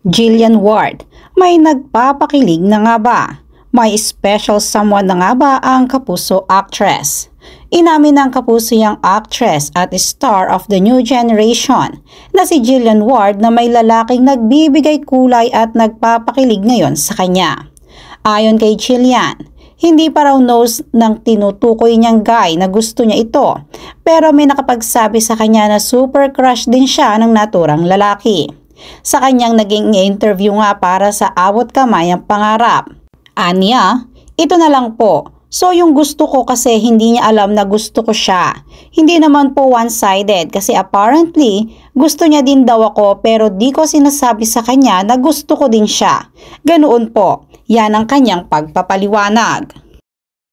Jillian Ward, may nagpapakilig na nga ba? May special someone na nga ba ang kapuso actress? Inamin ng kapuso niyang actress at star of the new generation na si Jillian Ward na may lalaking nagbibigay kulay at nagpapakilig ngayon sa kanya. Ayon kay Jillian, hindi pa raw knows ng tinutukoy niyang guy na gusto niya ito, pero may nakapagsabi sa kanya na super crush din siya ng naturang lalaki. Sa kanyang naging interview nga para sa Abot Kamay ang Pangarap. Anya, ito na lang po. So yung gusto ko kasi hindi niya alam na gusto ko siya. Hindi naman po one-sided kasi apparently gusto niya din daw ako pero di ko sinasabi sa kanya na gusto ko din siya. Ganoon po. Yan ang kanyang pagpapaliwanag.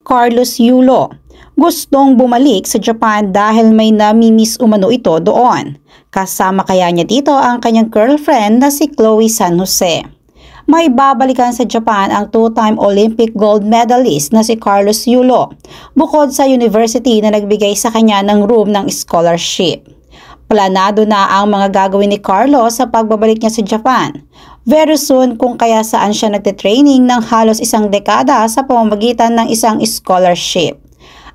Carlos Yulo, gustong bumalik sa Japan dahil may namimiss umano ito doon. Kasama kaya niya dito ang kanyang girlfriend na si Chloe San Jose. May babalikan sa Japan ang two-time Olympic gold medalist na si Carlos Yulo, bukod sa university na nagbigay sa kanya ng room ng scholarship. Planado na ang mga gagawin ni Carlos sa pagbabalik niya sa Japan. Very soon kung kaya saan siya nagtitraining ng halos isang dekada sa pamamagitan ng isang scholarship.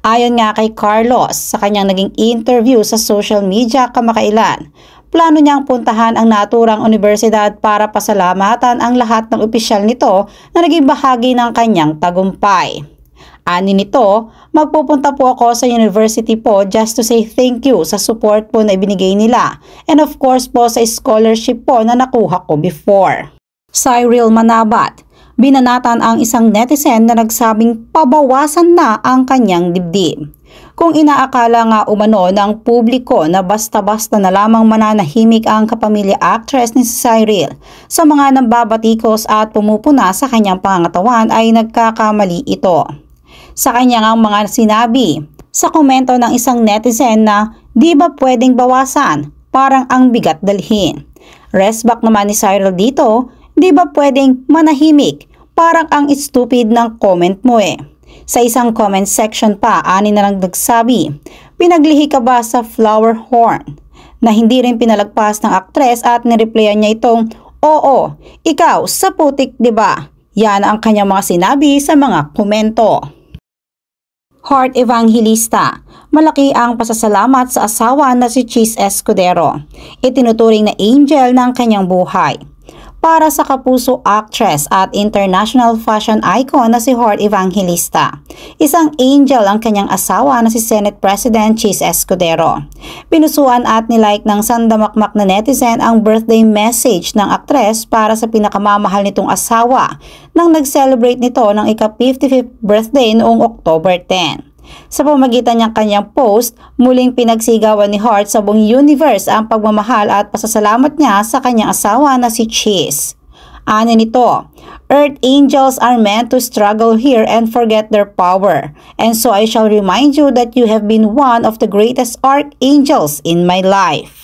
Ayon nga kay Carlos sa kanyang naging interview sa social media kamakailan, plano niyang puntahan ang naturang universidad para pasalamatan ang lahat ng opisyal nito na naging bahagi ng kanyang tagumpay. Ani nito, magpupunta po ako sa university po just to say thank you sa support po na ibinigay nila and of course po sa scholarship po na nakuha ko before. Cyril Manabat, binanatan ang isang netizen na nagsabing pabawasan na ang kanyang dibdib. Kung inaakala nga umano ng publiko na basta-basta na lamang mananahimik ang kapamilya actress ni Cyril sa mga nambabatikos at pumupuna sa kanyang pangangatawan ay nagkakamali ito. Sa kanyang mga sinabi sa komento ng isang netizen na di ba pwedeng bawasan, parang ang bigat dalhin. Resback naman ni Cyril dito, di ba pwedeng manahimik, parang ang stupid ng comment mo eh. Sa isang comment section pa, ani na lang nagsabi, pinaglihi ka ba sa flower horn? Na hindi rin pinalagpas ng aktres at nireplyan niya itong, oo, ikaw sa putik di ba? Yan ang kanyang mga sinabi sa mga komento. Heart Evangelista, malaki ang pasasalamat sa asawa na si Chis Escudero. Itinuturing na angel ng kanyang buhay. Para sa kapuso actress at international fashion icon na si Heart Evangelista, isang angel ang kanyang asawa na si Senate President Chis Escudero. Pinusuan at nilike ng sandamakmak na netizen ang birthday message ng aktres para sa pinakamamahal nitong asawa nang nag-celebrate nito ng ika-55th birthday noong October 10. Sa pamamagitan niyang kanyang post, muling pinagsigawan ni Heart sa buong universe ang pagmamahal at pasasalamat niya sa kanyang asawa na si Chis. Ano nito, Earth angels are meant to struggle here and forget their power, and so I shall remind you that you have been one of the greatest archangels in my life.